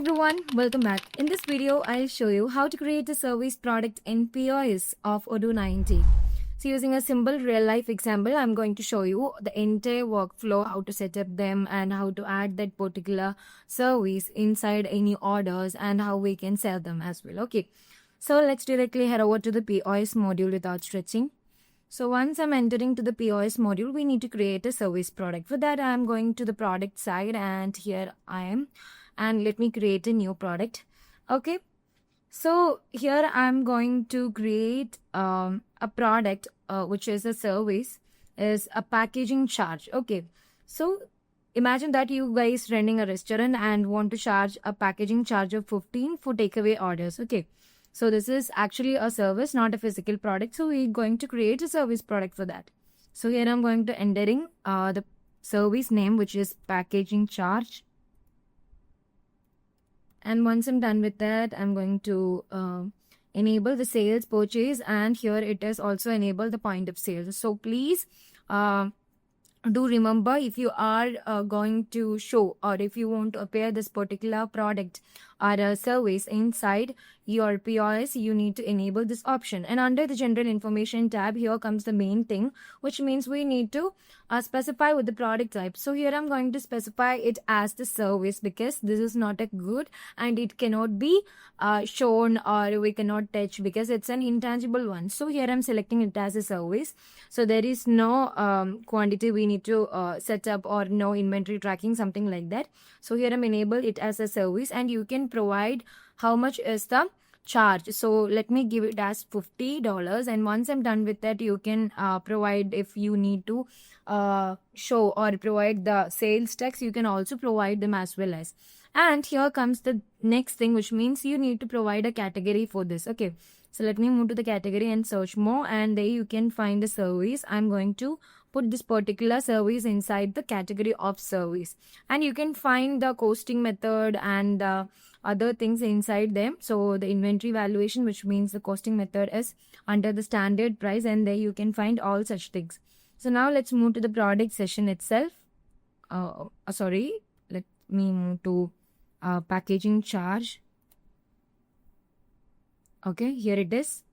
everyone, welcome back. In this video, I'll show you how to create a service product in POS of Odoo 90. So using a simple real-life example, I'm going to show you the entire workflow, how to set up them and how to add that particular service inside any orders and how we can sell them as well. Okay, so let's directly head over to the POS module without stretching. So once I'm entering to the POS module, we need to create a service product. For that, I'm going to the product side and here I am. And let me create a new product. Okay, so here I'm going to create a product which is a service, is a packaging charge. Okay, so imagine that you guys running a restaurant and want to charge a packaging charge of 15 for takeaway orders. Okay, so this is actually a service, not a physical product. So we're going to create a service product for that. So here I'm going to entering the service name, which is packaging charge. And once I'm done with that, I'm going to enable the sales purchase, and here it is also enable the point of sales. So please do remember, if you are going to show or if you want to appear this particular product or a service inside your POS, you need to enable this option. And under the general information tab, here comes the main thing, which means we need to specify with the product type. So here I'm going to specify it as the service because this is not a good and it cannot be shown or we cannot touch because it's an intangible one. So here I'm selecting it as a service. So there is no quantity we need to set up or no inventory tracking, something like that. So here I'm enable it as a service and you can provide how much is the charge. So let me give it as $50, and once I'm done with that, you can provide, if you need to show or provide the sales tax, you can also provide them as well as. And here comes the next thing, which means you need to provide a category for this. Okay, so let me move to the category and search more, and there you can find the service. I'm going to put this particular service inside the category of service, and you can find the costing method and other things inside them. So the inventory valuation, which means the costing method, is under the standard price, and there you can find all such things. So now let's move to the product session itself. Let me move to packaging charge. Okay, here it is.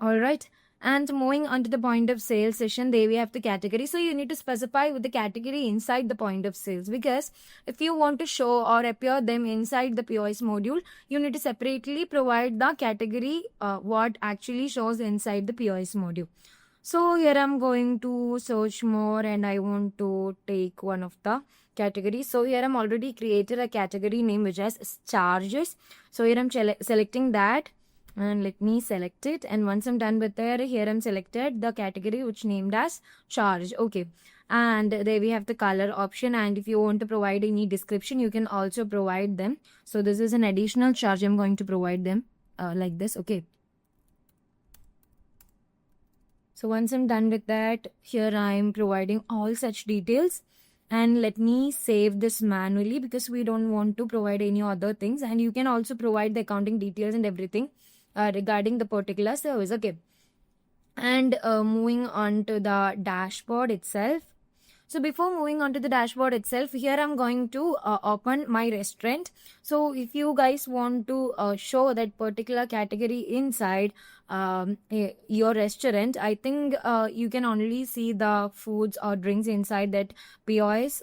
All right. And moving on to the point of sale session, there we have the category. So you need to specify with the category inside the point of sales, because if you want to show or appear them inside the POS module, you need to separately provide the category what actually shows inside the POS module. So here I'm going to search more and I want to take one of the categories. So here I'm already created a category name which has charges. So here I'm selecting that. And let me select it, and once I'm done with that, here I'm selected the category which named as charge. Okay, and there we have the color option, and if you want to provide any description, you can also provide them. So this is an additional charge I'm going to provide them like this. Okay, so once I'm done with that, here I'm providing all such details, and let me save this manually because we don't want to provide any other things. And you can also provide the accounting details and everything regarding the particular service. Okay, and moving on to the dashboard itself. So before moving on to the dashboard itself, here I'm going to open my restaurant. So if you guys want to show that particular category inside your restaurant, I think you can only see the foods or drinks inside that POS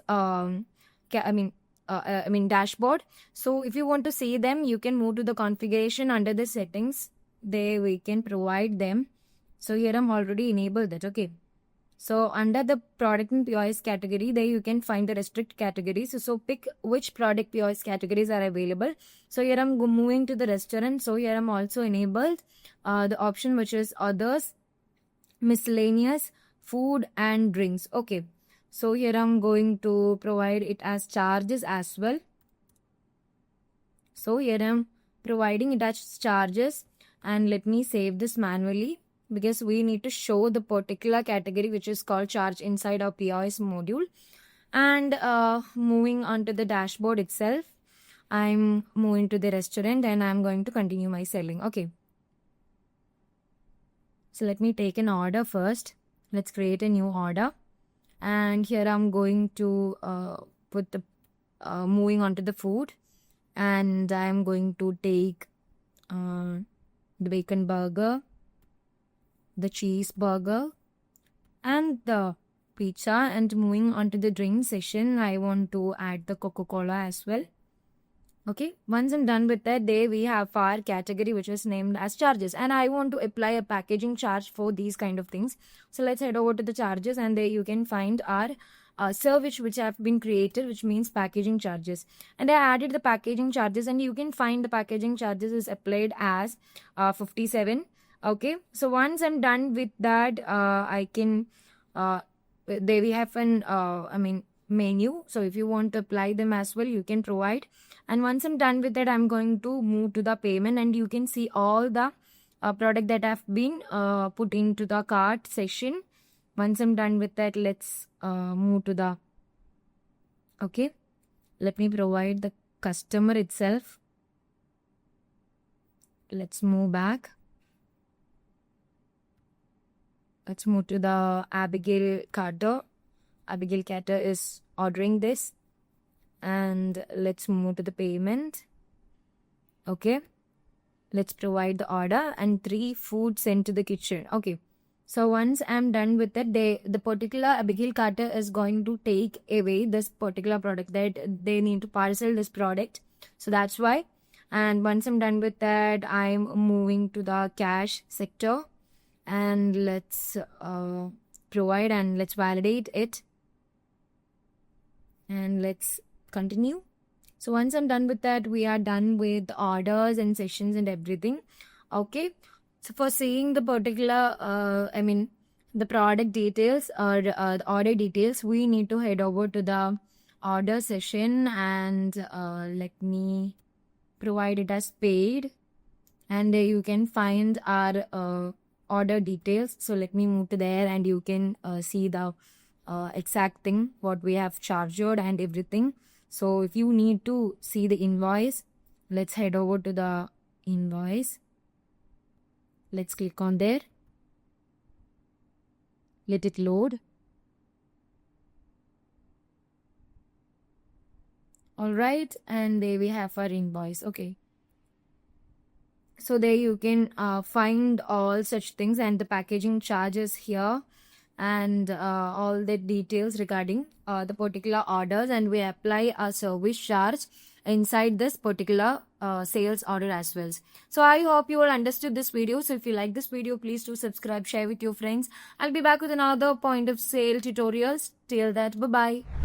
dashboard. So if you want to see them, you can move to the configuration under the settings. There we can provide them. So here I'm already enabled that. Okay, so under the product and POS category, there you can find the restrict categories. So pick which product POS categories are available. So here I'm moving to the restaurant. So here I'm also enabled the option which is others, miscellaneous, food and drinks. Okay, so here I'm going to provide it as charges as well. So here I'm providing it as charges, and let me save this manually because we need to show the particular category which is called charge inside our POS module. And moving on to the dashboard itself, I'm moving to the restaurant and I'm going to continue my selling. Okay, so let me take an order first. Let's create a new order. And here I'm going to put the moving on to the food. and I'm going to take the bacon burger, the cheeseburger, and the pizza. And moving on to the drink session, I want to add the Coca-Cola as well. Okay, once I'm done with that, there we have our category which is named as charges, and I want to apply a packaging charge for these kind of things. So let's head over to the charges, and there you can find our service which have been created, which means packaging charges. And I added the packaging charges, and you can find the packaging charges is applied as 57. Okay, so once I'm done with that, I can there we have an menu. So if you want to apply them as well, you can provide. And once I'm done with that, I'm going to move to the payment, and you can see all the product that have been put into the cart section. Once I'm done with that, let's move to the, okay, let me provide the customer itself. Let's move back. Let's move to the Abigail Carter. Abigail Carter is ordering this. And let's move to the payment. Okay, let's provide the order and 3 food sent to the kitchen. Okay, so once I'm done with that, the particular Abigail Carter is going to take away this particular product, that they need to parcel this product. So that's why. And once I'm done with that, I'm moving to the cash sector, and let's provide and let's validate it, and let's continue. So once I'm done with that, we are done with orders and sessions and everything. Okay, so for seeing the particular the product details or the order details, we need to head over to the order session, and let me provide it as paid, and you can find our order details. So let me move to there, and you can see the exact thing what we have charged and everything. So if you need to see the invoice, let's head over to the invoice. Let's click on there. Let it load. All right, and there we have our invoice. Okay, so there you can find all such things and the packaging charges here, and all the details regarding the particular orders, and we apply a service charge inside this particular sales order as well. So I hope you all understood this video. So if you like this video, please do subscribe, share with your friends. I'll be back with another point of sale tutorials. Till that, bye bye.